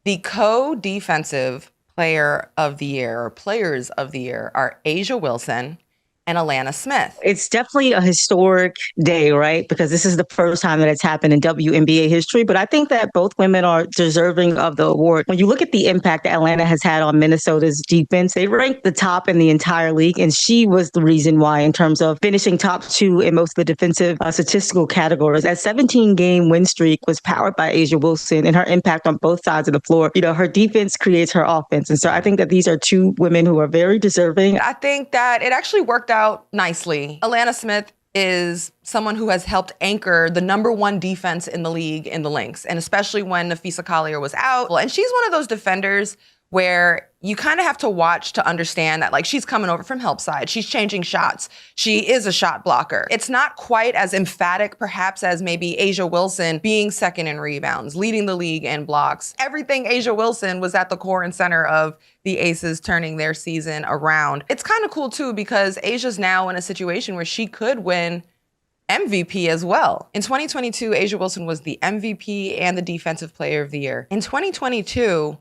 The co-defensive player of the year, or players of the year, are A'ja Wilson and Alanna Smith. It's definitely a historic day, right? Because this is the first time that it's happened in WNBA history. But I think that both women are deserving of the award. When you look at the impact that Atlanta has had on Minnesota's defense, they ranked the top in the entire league. And she was the reason why, in terms of finishing top 2 in most of the defensive statistical categories. That 17-game win streak was powered by A'ja Wilson and her impact on both sides of the floor. You know, her defense creates her offense. And so I think that these are two women who are very deserving. I think that it actually worked out nicely. Alanna Smith is someone who has helped anchor the #1 defense in the league in the Lynx, and especially when Napheesa Collier was out. And she's one of those defenders where you kind of have to watch to understand that, like, she's coming over from help side. She's changing shots. She is a shot blocker. It's not quite as emphatic, perhaps, as maybe A'ja Wilson being second in rebounds, leading the league in blocks. Everything A'ja Wilson was at the core and center of the Aces turning their season around. It's kind of cool, too, because A'ja's now in a situation where she could win MVP as well. In 2022, A'ja Wilson was the MVP and the Defensive Player of the Year. In 2022,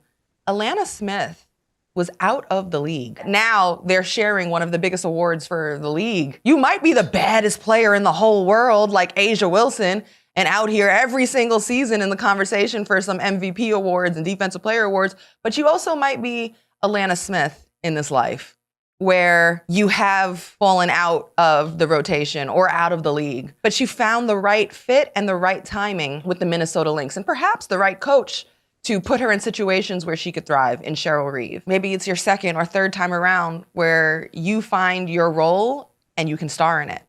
Alanna Smith was out of the league. Now they're sharing one of the biggest awards for the league. You might be the baddest player in the whole world, like A'ja Wilson, and out here every single season in the conversation for some MVP awards and Defensive Player awards, but you also might be Alanna Smith in this life, where you have fallen out of the rotation or out of the league, but you found the right fit and the right timing with the Minnesota Lynx, and perhaps the right coach to put her in situations where she could thrive in Cheryl Reeve. Maybe it's your second or third time around where you find your role and you can star in it.